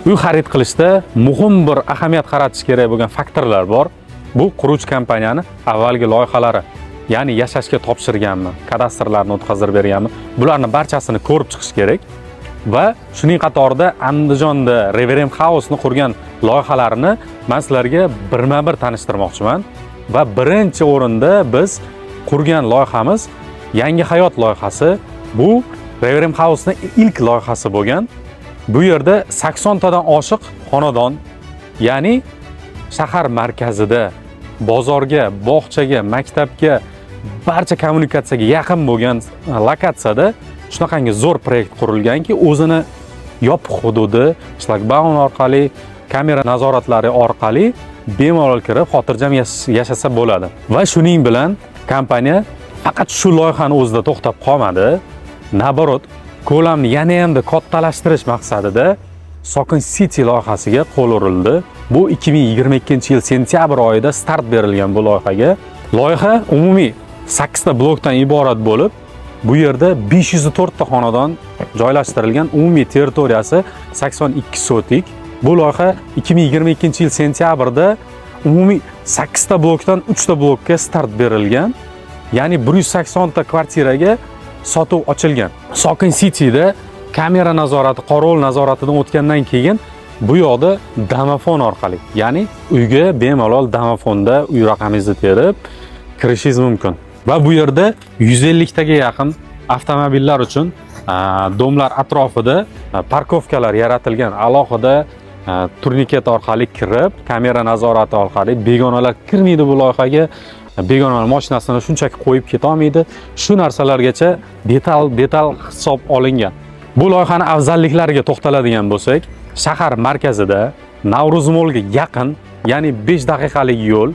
Uy xarid qilishda muhim bir ahamiyat qaratish kerak bo'lgan faktorlar bor. Bu quruvchi kompaniyani avvalgi loyihalari, ya'ni yashashga topshirganmi, kadastrlarni o'tkazib berganmi, bularning barchasini ko'rib chiqish kerak. Va shuning qatorida Andijonda Reverem House ni qurgan loyihalarini men sizlarga birma-bir tanishtirmoqchiman. Va birinchi o'rinda biz qurgan loyihamiz Yangi hayot loyihasi. Bu Reverem House ni ilk loyihasi bo'lgan. Bu yerda 80 tadan oshiq xonadon, ya'ni shahar markazida, bozorga, bog'chaga, maktabga, barcha kommunikatsiyaga yaqin bo'lgan lokatsiyada shunaqangi zo'r proyekt qurilganki, o'zini yopiq hududi, shlagbaum orqali, kamera nazoratlari orqali bemalol kirib, xotirjam yashasa bo'ladi. Va shuning bilan kompaniya faqat shu loyihani o'zida to'xtab qolmadi. Naborot, ko'lamni yana-ham kattalashtirish maqsadida Sokin City loyihasiga qo'l urildi. Bu 2022-yil sentyabr oyida start berilgan bu loyihaga. Loyiha umumiy 8 ta blokdan iborat bo'lib, bu yerda 504 ta xonadon joylashtirilgan. Umumiy territoriyasi 82 sotik. Bu loyiha 2022-yil sentyabrda umumiy 8 ta blokdan 3 ta blokka start berilgan. Ya'ni 180 ta kvartiraga sotuv ochilgan. Sokin Cityda kamera nazorati, qorovul nazoratidan o'tgandan keyin bu yoqda domofon orqali, ya'ni uyga bemalol domofonda uy raqamingizni terib kirishingiz mumkin. Va bu yerda 150 taga yaqin avtomobillar uchun domlar atrofida parkovkalar yaratilgan. Alohida turniket orqali kirib, kamera nazorati orqali begonalar kirmaydi bu loyihaga. Begonalar mashinasini shunchaki qo'yib keta olmaydi. Shu narsalargacha detal hisob olingan. Bu loyihaning afzalliklariga to'xtaladigan bo'lsak, shahar markazida Navro'z Mollga yaqin, ya'ni 5 daqiqalik yo'l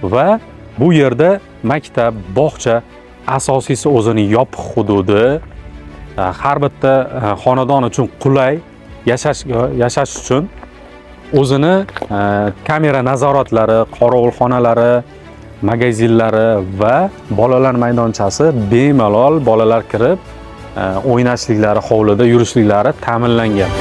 va bu yerda maktab, bog'cha, asosiysi o'zining yopiq hududi, har bitta xonadon uchun qulay, yashash uchun o'zini kamera nazoratlari, qorovulxonalari, magazinlari va bolalar maydonchasi, bemalol bolalar kirib o'ynashliklari, hovlida yurishliklari ta'minlangan.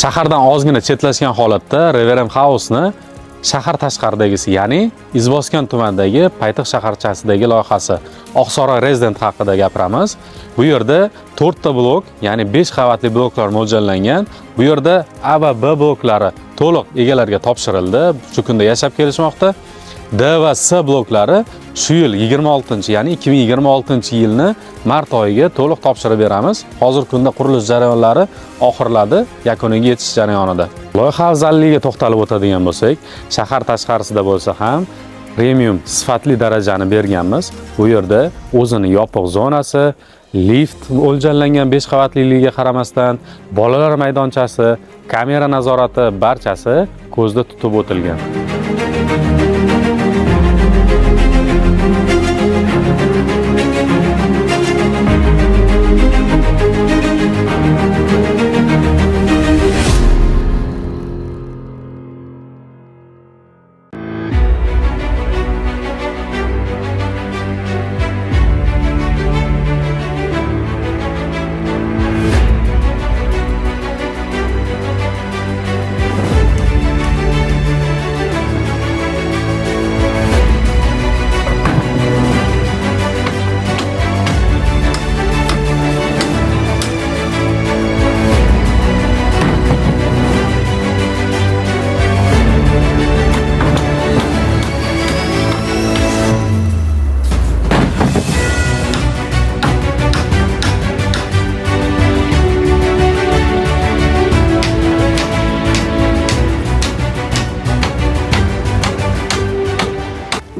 Shahardan ozgina chetlashgan holatda Reverem House ni shahar tashqaridagisi, ya'ni Izboskan tumanidagi Paytix shaharchasidagi loyihasi Oqsoro Resident haqida gapiramiz. Bu yerda 4 ta blok, ya'ni 5 qavatli bloklar mo'ljallangan. Bu yerda A va B bloklari to'liq egalarga topshirildi. Shu kunda yashab kelishmoqda. D va C bloklari shu yil 26, ya'ni 2026-yilni mart oyiga to'liq topshirib beramiz. Hozir kunda qurilish jarayonlari oxirladi, yakuniga yetish jarayonida. Loyiha afzalligiga to'xtalib o'tadigan bo'lsak, shahar tashqarisida bo'lsa ham premium sifatli darajani berganmiz. Bu yerda o'zini yopiq zonasi, lift mo'ljallangan 5 qavatliligiga qaramasdan, bolalar maydonchasi, kamera nazorati barchasi ko'zda tutib o'tilgan.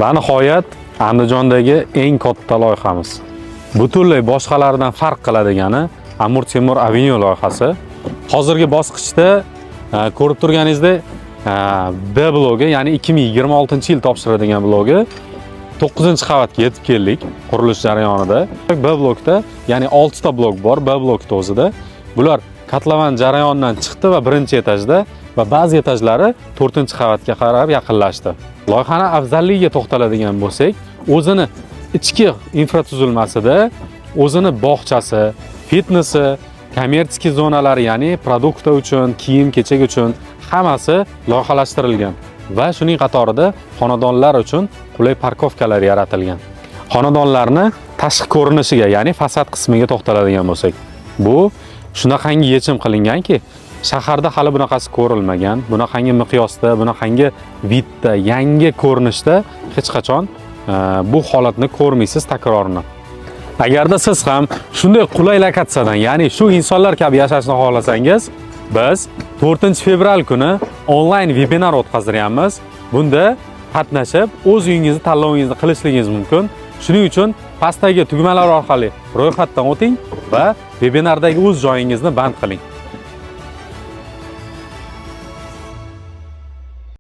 Va nihoyat Andijondagi eng katta loyihamiz. Butunlay boshqalardan farq qiladigani Amir Temur Avenue loyihasi. Hozirgi bosqichda ko'rib turganingizdek B blogi, ya'ni 2026-yil topshiriladigan blogi 9-qavatga yetib keldik qurilish jarayonida. B blokda, ya'ni 6 ta blok bor B blokda o'zida. Bular katlavan jarayondan chiqdi va birinchi etajda va ba'zi etajlari 4-qavatga qarab yaqinlashdi. Loyihani afzalligiga to'xtaladigan bo'lsak, o'zini ichki infratuzilmasida o'zini bog'chasi, fitnesi, kommersiya zonalari, ya'ni produkta uchun, kiyim-kechak uchun hammasi loyihalashtirilgan va shuning qatorida xonadonlar uchun qulay parkovkalar yaratilgan. Xonadonlarni tashqi ko'rinishiga, ya'ni fasad qismiga to'xtaladigan bo'lsak, bu shunaqangi yechim qilinganki, shaharda hali bunaqasi ko'rilmagan, bunaqangi miqyosda, bunaqangi vidda, yangi ko'rinishda hech qachon bu holatni ko'rmaysiz takrorini. Agarda siz ham shunday qulay lokatsiyadan, ya'ni shu insonlar kabi yashashni xohlasangiz, biz 4-fevral kuni onlayn webinar o'tkazdiramiz. Bunda qatnashib, o'z uyingizni tanlovingizni qilishingiz mumkin. Shuning uchun pastdagi tugmalar orqali ro'yxatdan o'ting va webinardagi o'z joyingizni band qiling.